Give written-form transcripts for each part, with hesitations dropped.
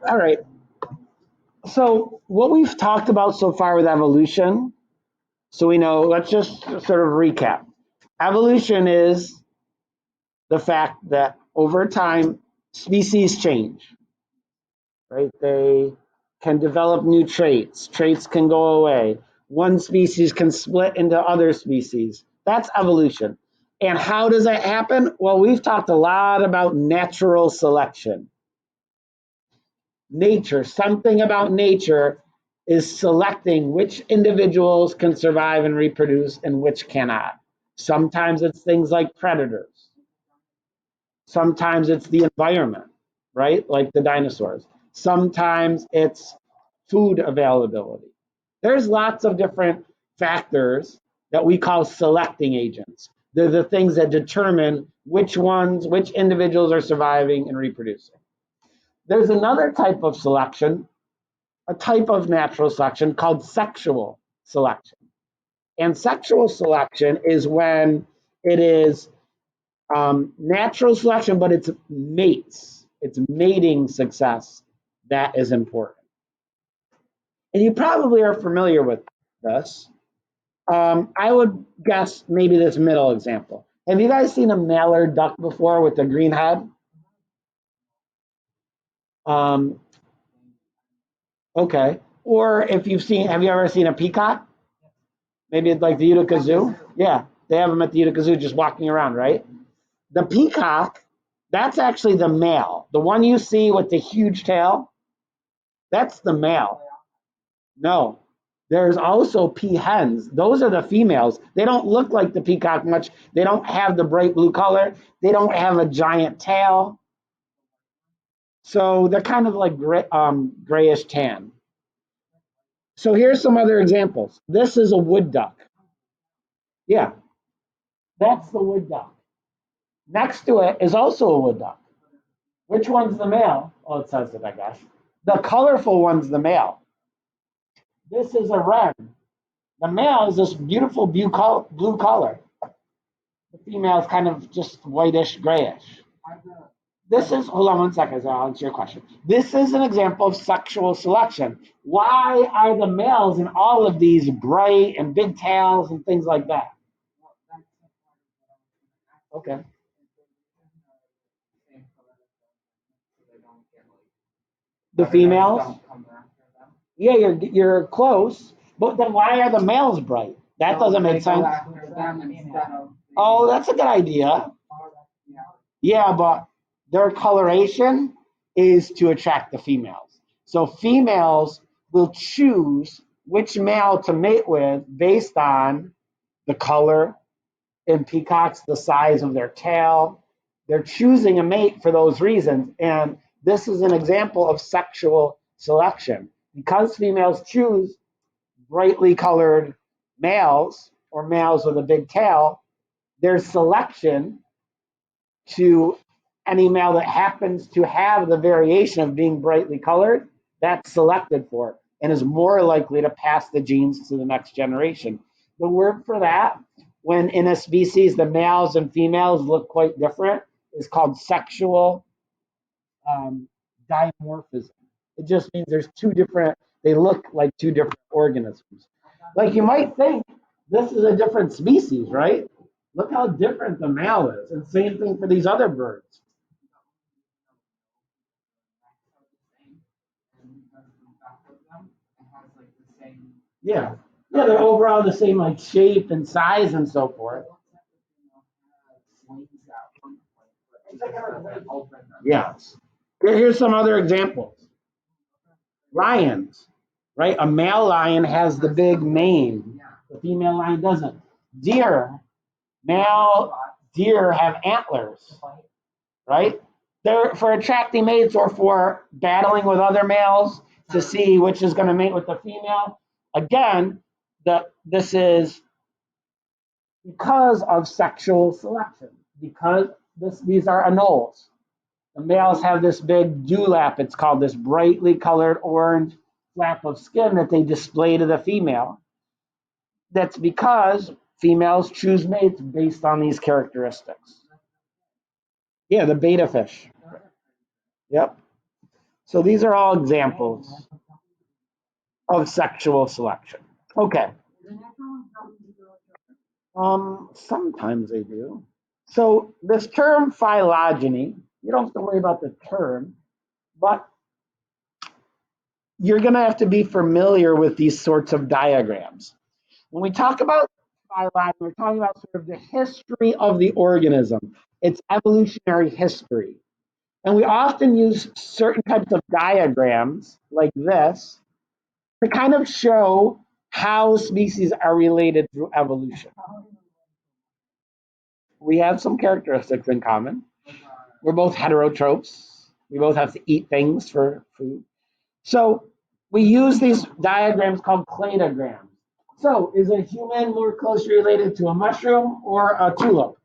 All right. So what we've talked about so far with evolution, so we know, let's just sort of recap. Evolution is the fact that over time, species change, right? They can develop new traits. Traits can go away. One species can split into other species. That's evolution. And how does that happen? Well, we've talked a lot about natural selection. Nature, something about nature is selecting which individuals can survive and reproduce and which cannot. Sometimes it's things like predators. Sometimes it's the environment, right? Like the dinosaurs. Sometimes it's food availability. There's lots of different factors that we call selecting agents. They're the things that determine which individuals are surviving and reproducing. There's another type of selection, a type of natural selection called sexual selection. And sexual selection is when it is natural selection, but it's mates, it's mating success that is important. And you probably are familiar with this. I would guess maybe this middle example. Have you guys seen a mallard duck before with the green head? Um, okay. Or if have you ever seen a peacock? Maybe it's like the Utica Zoo? Yeah, they have them at the Utica Zoo just walking around, right? The peacock, that's actually the male. The one you see with the huge tail, that's the male. No, there's also peahens. Those are the females. They don't look like the peacock much. They don't have the bright blue color. They don't have a giant tail. So they're kind of like grayish tan. So here's some other examples. This is a wood duck. Yeah, that's the wood duck. Next to it is also a wood duck. Which one's the male? Oh, it says it, I guess. The colorful one's the male. This is a wren. The male is this beautiful blue color. The female is kind of just whitish, grayish. This is, hold on one second, so I'll answer your question. This is an example of sexual selection. Why are the males in all of these bright and big tails and things like that? Okay. The females? Yeah, you're close, but then why are the males bright? That doesn't make sense. Oh, that's a good idea. Yeah, but their coloration is to attract the females. So females will choose which male to mate with based on the color. In peacocks, the size of their tail. They're choosing a mate for those reasons. And this is an example of sexual selection. Because females choose brightly colored males or males with a big tail, there's selection to any male that happens to have the variation of being brightly colored, that's selected for and is more likely to pass the genes to the next generation. The word for that, when in a species the males and females look quite different, is called sexual dimorphism. It just means there's two different, they look like two different organisms. Like you might think this is a different species, right? Look how different the male is. And same thing for these other birds. Yeah. Yeah, they're overall the same like shape and size and so forth. Yes. Here's some other examples. Lions, right? A male lion has the big mane. The female lion doesn't. Deer, male deer have antlers, right? They're for attracting mates or for battling with other males to see which is going to mate with the female. Again, this is because of sexual selection, because these are anoles. The males have this big dewlap, it's called, this brightly colored orange flap of skin that they display to the female. That's because females choose mates based on these characteristics. Yeah, the beta fish. Yep. So these are all examples of sexual selection. Okay. Sometimes they do. So this term phylogeny, you don't have to worry about the term, but you're going to have to be familiar with these sorts of diagrams. When we talk about phylogeny, we're talking about sort of the history of the organism, its evolutionary history. And we often use certain types of diagrams like this to kind of show how species are related through evolution. We have some characteristics in common. We're both heterotrophs. We both have to eat things for food. So we use these diagrams called cladograms. So is a human more closely related to a mushroom or a tulip?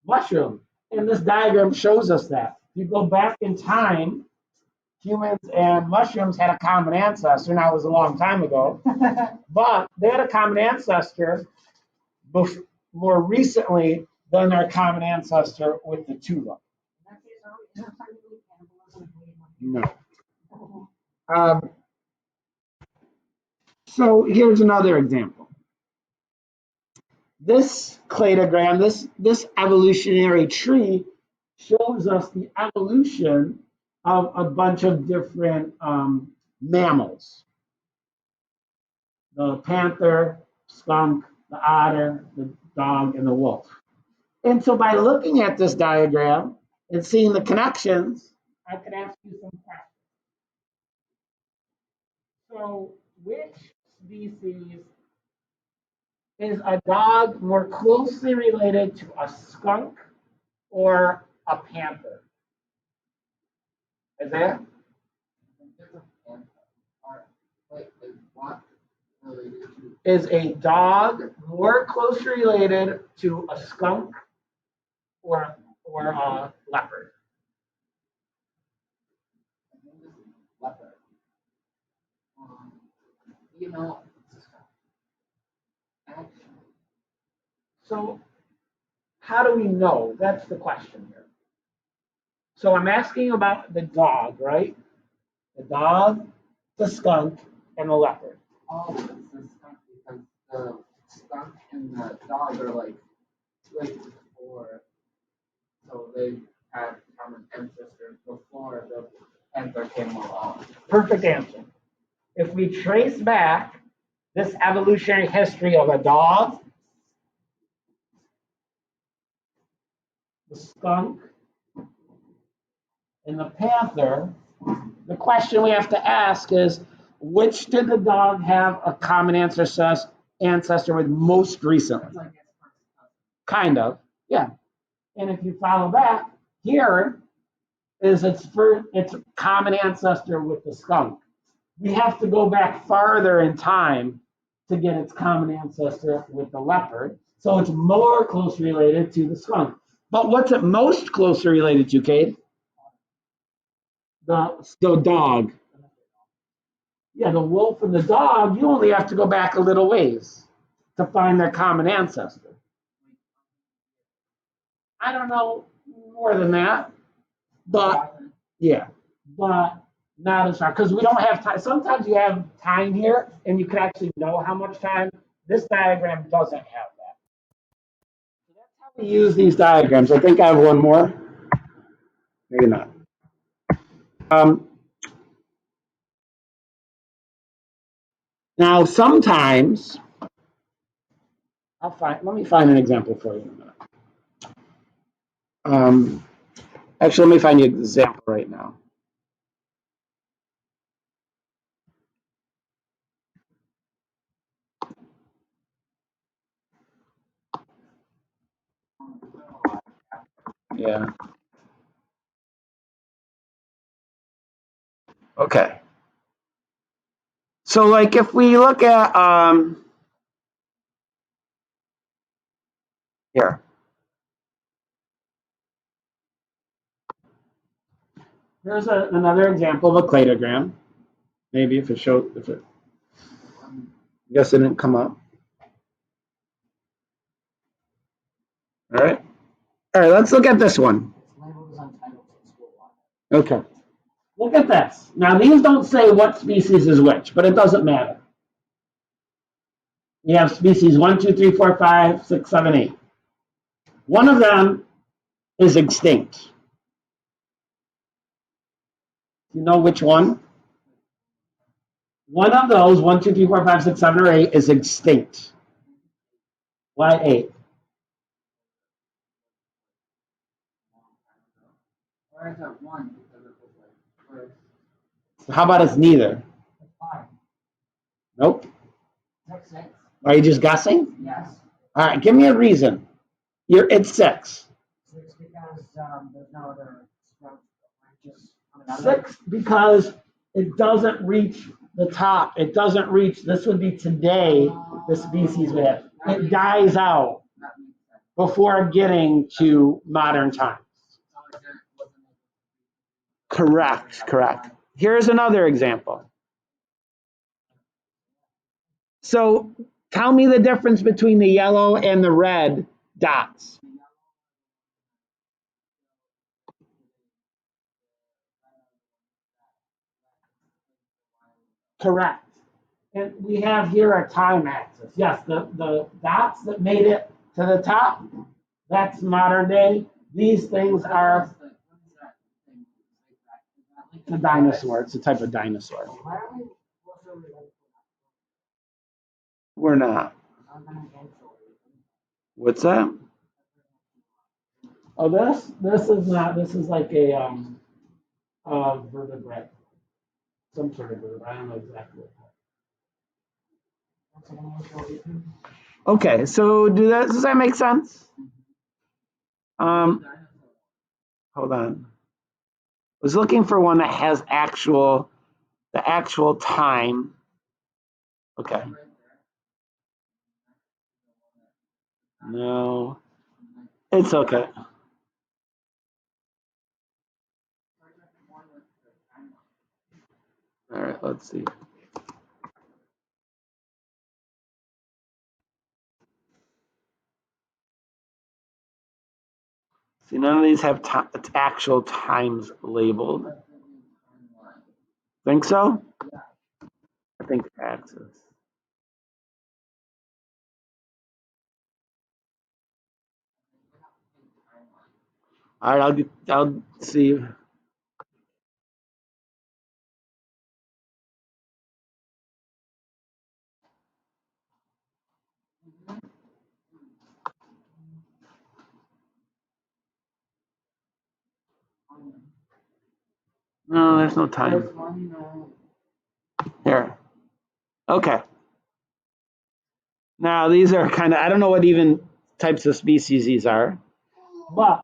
Mushroom. And this diagram shows us that. You go back in time, humans and mushrooms had a common ancestor. Now, it was a long time ago, but they had a common ancestor more recently than our common ancestor with the tulip. No. Um, so here's another example. This cladogram, this evolutionary tree, shows us the evolution of a bunch of different mammals. The panther, skunk, the otter, the dog, and the wolf. And so by looking at this diagram and seeing the connections, I can ask you some questions. So which species is a dog more closely related to a skunk or a panther? Is there? Is a dog more closely related to a skunk or a leopard? Leopard. You know, so how do we know? That's the question here. So I'm asking about the dog, right? The dog, the skunk, and the leopard. Oh, it's the skunk because the skunk and the dog are like before, so they had common ancestors before the panther came along. Perfect answer. If we trace back this evolutionary history of a dog, the skunk, and the panther, the question we have to ask is, which did the dog have a common ancestor with most recently? Kind of, yeah. And if you follow back, here is its common ancestor with the skunk. We have to go back farther in time to get its common ancestor with the leopard. So it's more closely related to the skunk. But what's it most closely related to, Cade? The dog. Yeah, the wolf and the dog, you only have to go back a little ways to find their common ancestor. I don't know more than that, but yeah, but not as far because we don't have time. Sometimes you have time here and you can actually know how much time. This diagram doesn't have that. So that's how we use these diagrams. I think I have one more. Maybe not. Um, Now, sometimes let me find an example for you in a minute. Actually, let me find you an example right now. Yeah. Okay. So, like, if we look at here, here's another example of a cladogram. Maybe if it I guess it didn't come up. All right. All right. Let's look at this one. Okay. Look at this. Now, these don't say what species is which, but it doesn't matter. You have species 1, 2, 3, 4, 5, 6, 7, 8. One of them is extinct. You know which one? One of those, 1, 2, 3, 4, 5, 6, 7, or 8, is extinct. Why 8? How about it's neither? Nope. Are you just guessing? Yes. All right, give me a reason. It's 6. 6 because there's no other just 6 because it doesn't reach the top. It doesn't reach. This would be today. The species we have. It dies out before getting to modern times. Correct. Here's another example. So tell me the difference between the yellow and the red dots. Correct. And we have here a time axis. Yes, the dots that made it to the top, that's modern day. These things are a dinosaur. It's a type of dinosaur. We're not. What's that? Oh, this is not. This is like a vertebrate, some sort of vertebrate. I don't know exactly what. Okay, so does that make sense? Hold on. I was looking for one that has the actual time. Okay. No, it's okay. All right, let's see. See, none of these have actual times labeled. Think so? I think axis. All right, I'll see. No, there's no time. Here. Okay. Now these are kind of, I don't know what even types of species these are, but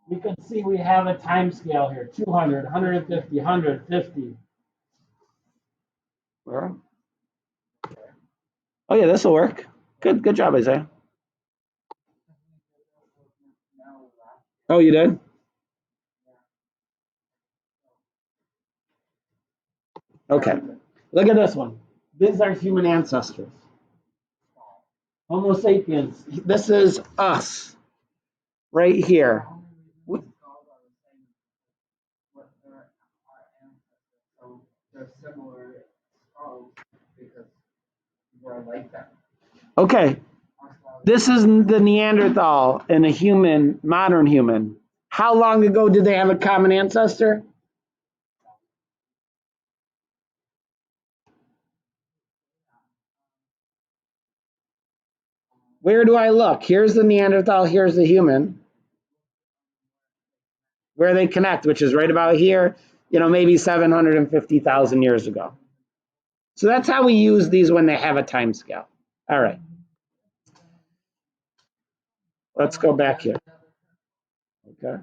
we can see we have a time scale here, 200, 150, 150. Where? Oh yeah, this will work. Good job, Isaiah. Oh, you did? Okay. Look at this one. These are human ancestors. Homo sapiens. This is us right here. Okay. This is the Neanderthal and a human, modern human. How long ago did they have a common ancestor? Where do I look? Here's the Neanderthal, here's the human. Where they connect, which is right about here, maybe 750,000 years ago. So that's how we use these when they have a time scale. All right. Let's go back here. Okay.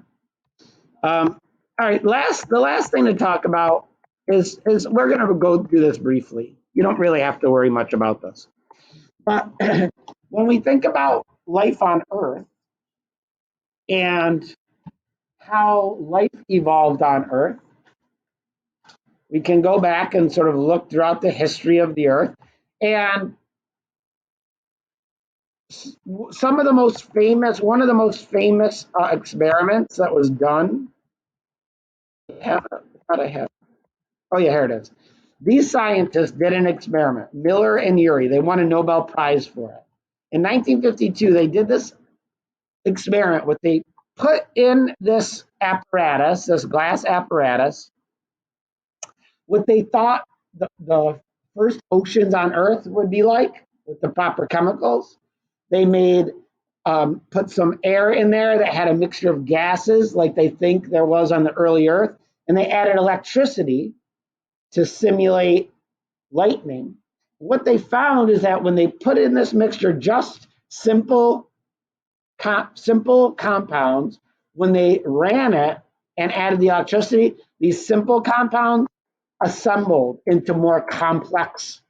All right. The last thing to talk about is we're going to go through this briefly. You don't really have to worry much about this. But when we think about life on Earth and how life evolved on Earth, we can go back and sort of look throughout the history of the Earth. And one of the most famous experiments that was done have it? I thought I had. Oh yeah, here it is. These scientists did an experiment. Miller and Urey. They won a Nobel Prize for it. In 1952, they did this experiment. What they put in this apparatus, this glass apparatus, what they thought the first oceans on Earth would be like with the proper chemicals. They made put some air in there that had a mixture of gases, like they think there was on the early Earth, and they added electricity to simulate lightning. What they found is that when they put in this mixture just simple compounds, when they ran it and added the electricity, these simple compounds assembled into more complex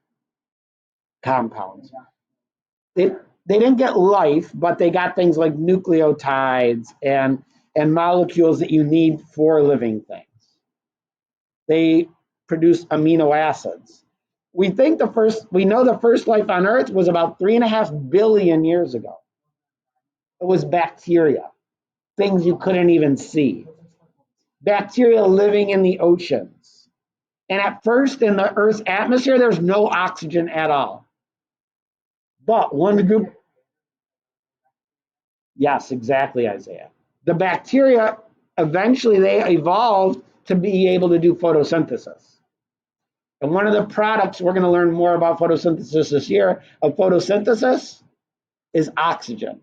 compounds. They didn't get life, but they got things like nucleotides and molecules that you need for living things. They produce amino acids. We know the first life on Earth was about 3.5 billion years ago. It was bacteria, things you couldn't even see. Bacteria living in the oceans. And at first, in the Earth's atmosphere, there's no oxygen at all. But one group, yes, exactly, Isaiah. The bacteria eventually they evolved to be able to do photosynthesis. And one of the products we're going to learn more about photosynthesis this year of photosynthesis is oxygen.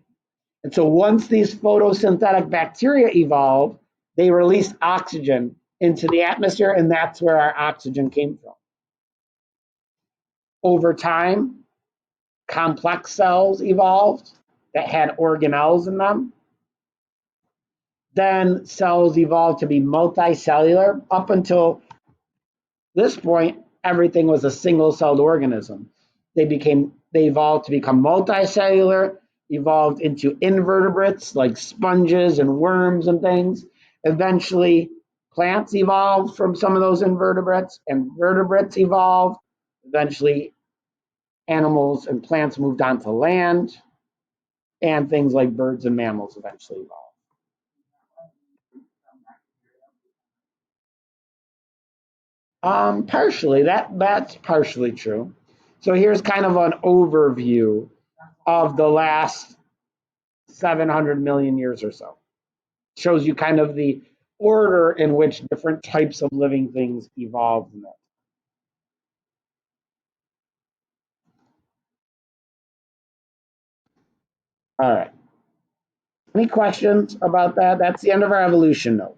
And so once these photosynthetic bacteria evolved, they released oxygen into the atmosphere, and that's where our oxygen came from. Over time, complex cells evolved that had organelles in them. Then cells evolved to be multicellular. Up until this point, everything was a single-celled organism. They evolved to become multicellular, evolved into invertebrates like sponges and worms and things. Eventually, plants evolved from some of those invertebrates, and vertebrates evolved. Eventually, animals and plants moved on to land, and things like birds and mammals eventually evolved. Partially, that's partially true. So here's kind of an overview of the last 700 million years or so. Shows you kind of the order in which different types of living things evolved in it. All right. Any questions about that? That's the end of our evolution note.